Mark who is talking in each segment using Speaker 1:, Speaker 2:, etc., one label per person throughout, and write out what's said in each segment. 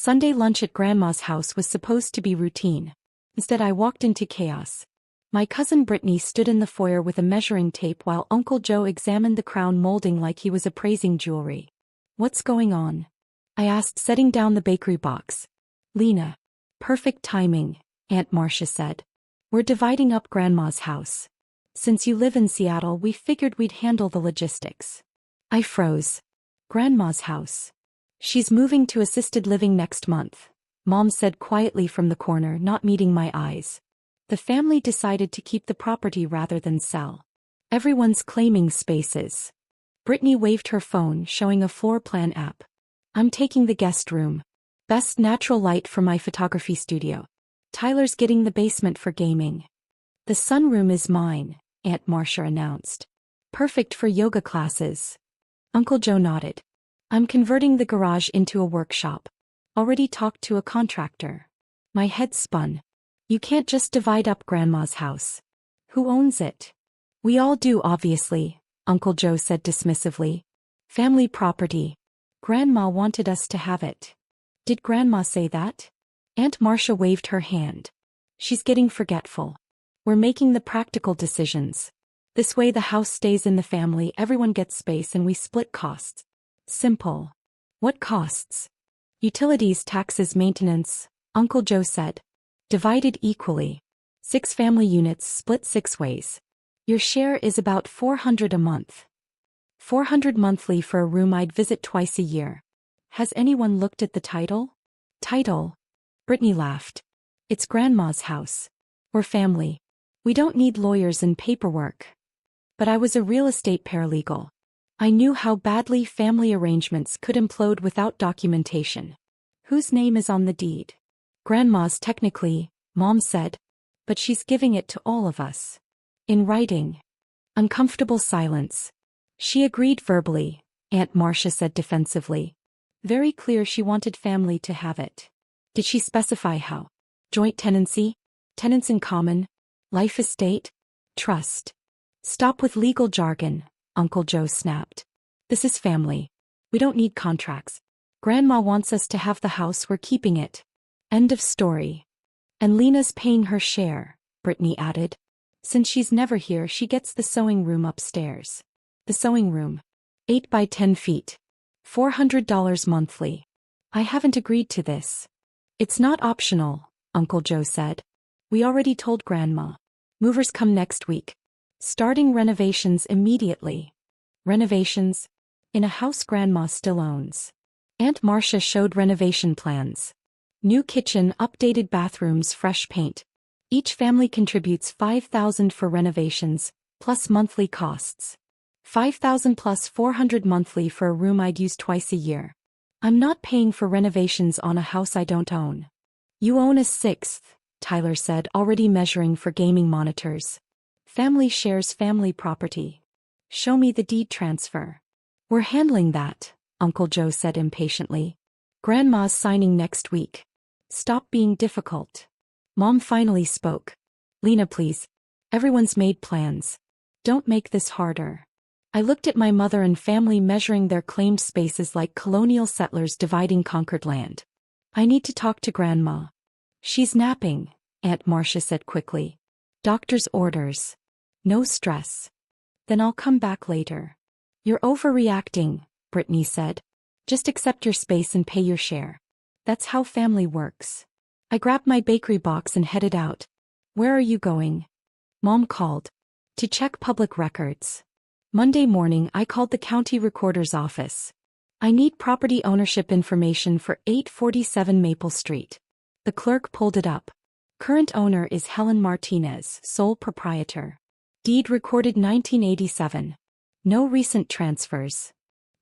Speaker 1: Sunday lunch at Grandma's house was supposed to be routine. Instead, I walked into chaos. My cousin Brittany stood in the foyer with a measuring tape while Uncle Joe examined the crown molding like he was appraising jewelry. "What's going on?" I asked, setting down the bakery box. "Lena." "Perfect timing," Aunt Marsha said. "We're dividing up Grandma's house. Since you live in Seattle, we figured we'd handle the logistics." I froze. Grandma's house. "She's moving to assisted living next month," Mom said quietly from the corner, not meeting my eyes. "The family decided to keep the property rather than sell. Everyone's claiming spaces." Brittany waved her phone, showing a floor plan app. "I'm taking the guest room. Best natural light for my photography studio. Tyler's getting the basement for gaming. The sunroom is mine," Aunt Marsha announced. "Perfect for yoga classes." Uncle Joe nodded. "I'm converting the garage into a workshop. Already talked to a contractor." My head spun. "You can't just divide up Grandma's house. Who owns it?" "We all do, obviously," Uncle Joe said dismissively. "Family property. Grandma wanted us to have it." "Did Grandma say that?" Aunt Marsha waved her hand. "She's getting forgetful. We're making the practical decisions. This way the house stays in the family, everyone gets space, and we split costs. Simple." "What costs?" "Utilities, taxes, maintenance," Uncle Joe said. "Divided equally. 6 family units split 6 ways. Your share is about $400 a month. $400 monthly for a room I'd visit twice a year. Has anyone looked at the title?" "Title?" Brittany laughed. "It's Grandma's house. We're family. We don't need lawyers and paperwork." But I was a real estate paralegal. I knew how badly family arrangements could implode without documentation. "Whose name is on the deed?" "Grandma's technically," Mom said. "But she's giving it to all of us. In writing." Uncomfortable silence. "She agreed verbally," Aunt Marsha said defensively. "Very clear she wanted family to have it." "Did she specify how? Joint tenancy? Tenants in common? Life estate? Trust?" "Stop with legal jargon," Uncle Joe snapped. "This is family. We don't need contracts. Grandma wants us to have the house, we're keeping it. End of story." "And Lena's paying her share," Brittany added. "Since she's never here, she gets the sewing room upstairs." "The sewing room? 8 by 10 feet. $400 monthly. I haven't agreed to this." "It's not optional," Uncle Joe said. "We already told Grandma. Movers come next week. Starting renovations immediately." "Renovations? In a house Grandma still owns." Aunt Marsha showed renovation plans. New kitchen, updated bathrooms, fresh paint. Each family contributes $5,000 for renovations, plus monthly costs. $5,000 plus $400 monthly for a room I'd use twice a year. I'm not paying for renovations on a house I don't own." "You own a 1/6, Tyler said, already measuring for gaming monitors. "Family shares family property. Show me the deed transfer." "We're handling that," Uncle Joe said impatiently. "Grandma's signing next week. Stop being difficult." Mom finally spoke. "Lena, please. Everyone's made plans. Don't make this harder." I looked at my mother and family measuring their claimed spaces like colonial settlers dividing conquered land. "I need to talk to Grandma." "She's napping," Aunt Marsha said quickly. "Doctor's orders. No stress." "Then I'll come back later." "You're overreacting," Brittany said. "Just accept your space and pay your share. That's how family works." I grabbed my bakery box and headed out. "Where are you going?" Mom called. "To check public records." Monday morning, I called the county recorder's office. "I need property ownership information for 847 Maple Street." The clerk pulled it up. "Current owner is Helen Martinez, sole proprietor. Deed recorded 1987. No recent transfers.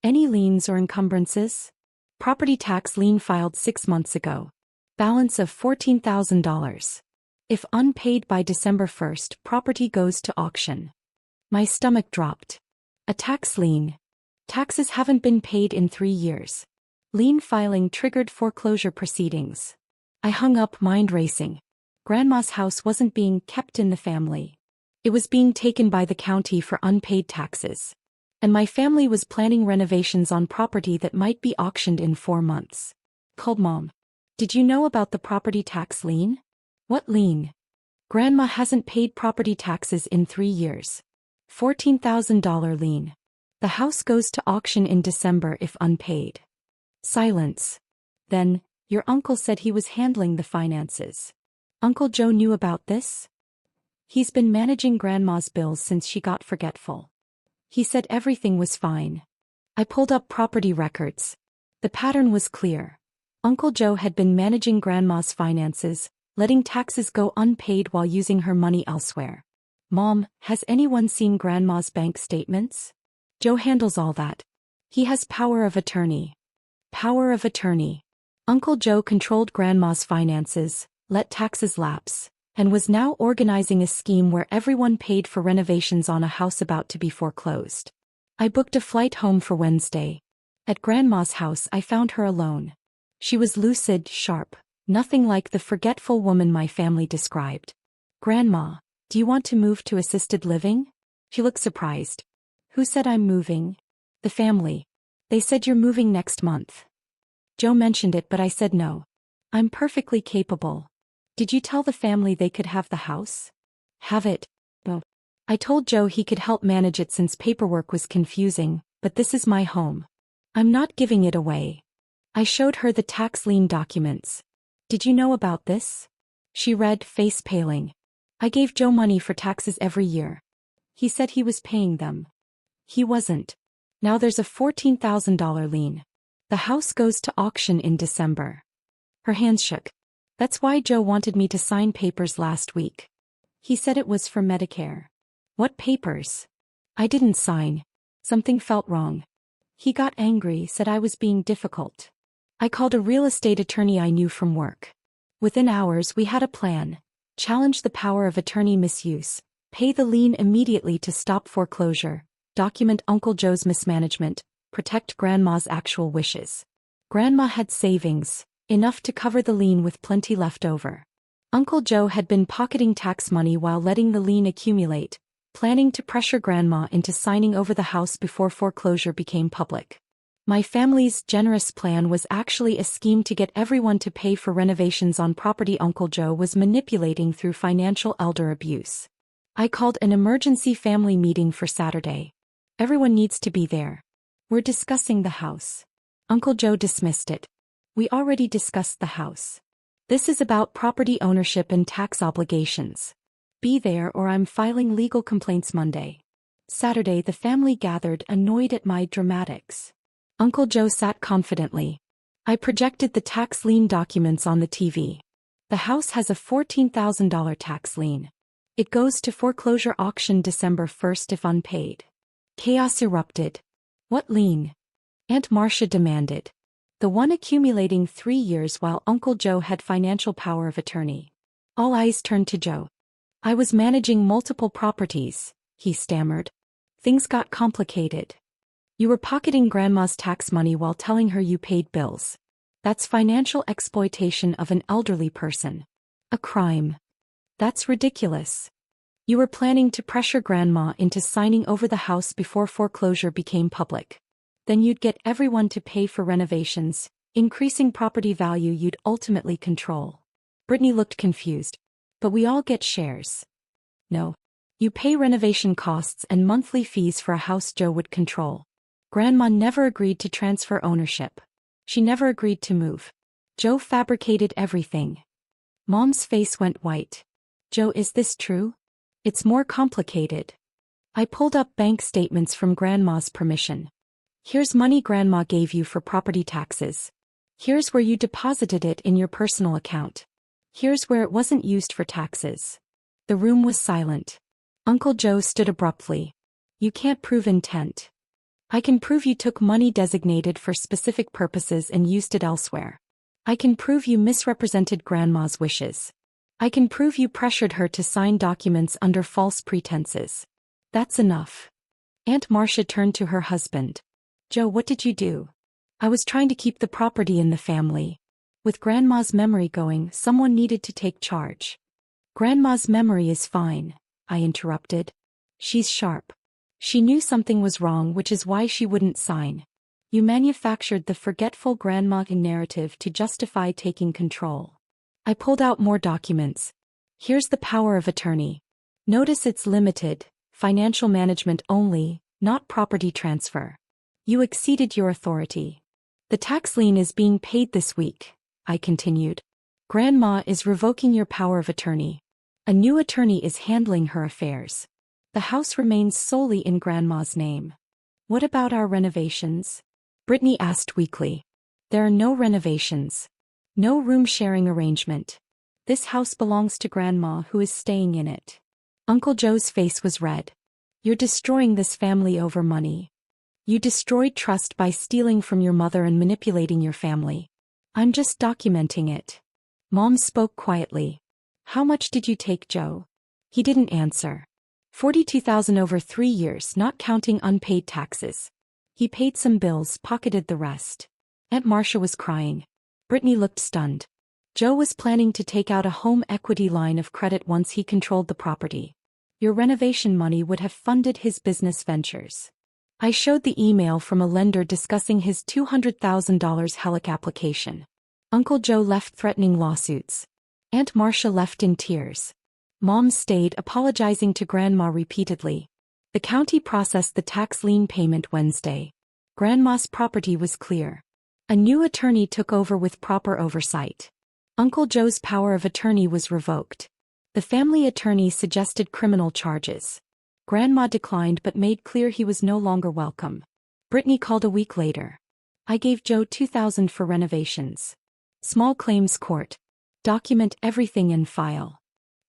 Speaker 1: Any liens or encumbrances?" "Property tax lien filed 6 months ago. Balance of $14,000. If unpaid by December 1st, property goes to auction." My stomach dropped. A tax lien. Taxes haven't been paid in 3 years. Lien filing triggered foreclosure proceedings. I hung up, mind racing. Grandma's house wasn't being kept in the family. It was being taken by the county for unpaid taxes. And my family was planning renovations on property that might be auctioned in 4 months. Called Mom. Did you know about the property tax lien? What lien? Grandma hasn't paid property taxes in 3 years. $14,000 lien. The house goes to auction in December if unpaid. Silence. Then, your uncle said he was handling the finances. Uncle Joe knew about this? He's been managing Grandma's bills since she got forgetful. He said everything was fine. I pulled up property records. The pattern was clear. Uncle Joe had been managing Grandma's finances, letting taxes go unpaid while using her money elsewhere. Mom, has anyone seen Grandma's bank statements? Joe handles all that. He has power of attorney. Power of attorney. Uncle Joe controlled Grandma's finances, let taxes lapse, and was now organizing a scheme where everyone paid for renovations on a house about to be foreclosed. I booked a flight home for Wednesday. At Grandma's house I found her alone. She was lucid, sharp, nothing like the forgetful woman my family described. Grandma, do you want to move to assisted living? She looked surprised. Who said I'm moving? The family. They said you're moving next month. Joe mentioned it but I said no. I'm perfectly capable. Did you tell the family they could have the house? Have it. Oh. I told Joe he could help manage it since paperwork was confusing, but this is my home. I'm not giving it away. I showed her the tax lien documents. Did you know about this? She read, face paling. I gave Joe money for taxes every year. He said he was paying them. He wasn't. Now there's a $14,000 lien. The house goes to auction in December. Her hands shook. That's why Joe wanted me to sign papers last week. He said it was for Medicare. What papers? I didn't sign. Something felt wrong. He got angry, said I was being difficult. I called a real estate attorney I knew from work. Within hours we had a plan. Challenge the power of attorney misuse, pay the lien immediately to stop foreclosure, document Uncle Joe's mismanagement, protect Grandma's actual wishes. Grandma had savings, enough to cover the lien with plenty left over. Uncle Joe had been pocketing tax money while letting the lien accumulate, planning to pressure Grandma into signing over the house before foreclosure became public. My family's generous plan was actually a scheme to get everyone to pay for renovations on property Uncle Joe was manipulating through financial elder abuse. I called an emergency family meeting for Saturday. Everyone needs to be there. We're discussing the house. Uncle Joe dismissed it. We already discussed the house. This is about property ownership and tax obligations. Be there or I'm filing legal complaints Monday. Saturday the family gathered, annoyed at my dramatics. Uncle Joe sat confidently. I projected the tax lien documents on the TV. The house has a $14,000 tax lien. It goes to foreclosure auction December 1st if unpaid. Chaos erupted. What lien? Aunt Marsha demanded. The one accumulating 3 years while Uncle Joe had financial power of attorney. All eyes turned to Joe. I was managing multiple properties, he stammered. Things got complicated. You were pocketing Grandma's tax money while telling her you paid bills. That's financial exploitation of an elderly person. A crime. That's ridiculous. You were planning to pressure Grandma into signing over the house before foreclosure became public. Then you'd get everyone to pay for renovations, increasing property value you'd ultimately control. Brittany looked confused. But we all get shares. No. You pay renovation costs and monthly fees for a house Joe would control. Grandma never agreed to transfer ownership. She never agreed to move. Joe fabricated everything. Mom's face went white. Joe, is this true? It's more complicated. I pulled up bank statements from Grandma's permission. Here's money Grandma gave you for property taxes. Here's where you deposited it in your personal account. Here's where it wasn't used for taxes. The room was silent. Uncle Joe stood abruptly. You can't prove intent. I can prove you took money designated for specific purposes and used it elsewhere. I can prove you misrepresented Grandma's wishes. I can prove you pressured her to sign documents under false pretenses. That's enough. Aunt Marsha turned to her husband. Joe, what did you do? I was trying to keep the property in the family. With Grandma's memory going, someone needed to take charge. Grandma's memory is fine, I interrupted. She's sharp. She knew something was wrong, which is why she wouldn't sign. You manufactured the forgetful grandma narrative to justify taking control. I pulled out more documents. Here's the power of attorney. Notice it's limited, financial management only, not property transfer. You exceeded your authority. The tax lien is being paid this week, I continued. Grandma is revoking your power of attorney. A new attorney is handling her affairs. The house remains solely in Grandma's name. What about our renovations? Brittany asked weakly. There are no renovations. No room-sharing arrangement. This house belongs to Grandma, who is staying in it. Uncle Joe's face was red. You're destroying this family over money. You destroyed trust by stealing from your mother and manipulating your family. I'm just documenting it. Mom spoke quietly. How much did you take, Joe? He didn't answer. $42,000 over 3 years, not counting unpaid taxes. He paid some bills, pocketed the rest. Aunt Marsha was crying. Brittany looked stunned. Joe was planning to take out a home equity line of credit once he controlled the property. Your renovation money would have funded his business ventures. I showed the email from a lender discussing his $200,000 HELOC application. Uncle Joe left threatening lawsuits. Aunt Marsha left in tears. Mom stayed, apologizing to Grandma repeatedly. The county processed the tax lien payment Wednesday. Grandma's property was clear. A new attorney took over with proper oversight. Uncle Joe's power of attorney was revoked. The family attorney suggested criminal charges. Grandma declined but made clear he was no longer welcome. Brittany called a week later. I gave Joe $2,000 for renovations. Small claims court. Document everything and file.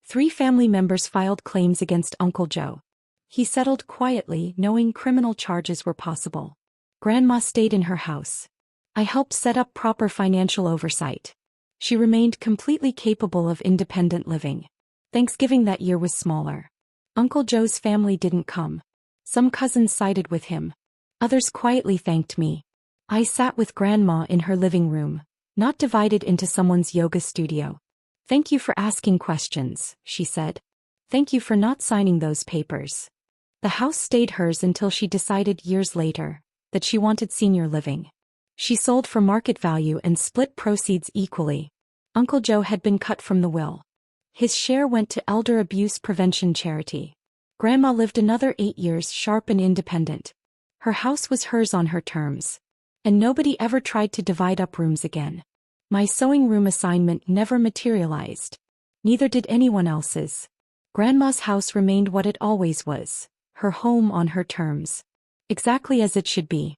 Speaker 1: 3 family members filed claims against Uncle Joe. He settled quietly, knowing criminal charges were possible. Grandma stayed in her house. I helped set up proper financial oversight. She remained completely capable of independent living. Thanksgiving that year was smaller. Uncle Joe's family didn't come. Some cousins sided with him. Others quietly thanked me. I sat with Grandma in her living room, not divided into someone's yoga studio. Thank you for asking questions, she said. Thank you for not signing those papers. The house stayed hers until she decided years later that she wanted senior living. She sold for market value and split proceeds equally. Uncle Joe had been cut from the will. His share went to elder abuse prevention charity. Grandma lived another 8 years sharp and independent. Her house was hers on her terms. And nobody ever tried to divide up rooms again. My sewing room assignment never materialized. Neither did anyone else's. Grandma's house remained what it always was, her home on her terms. Exactly as it should be.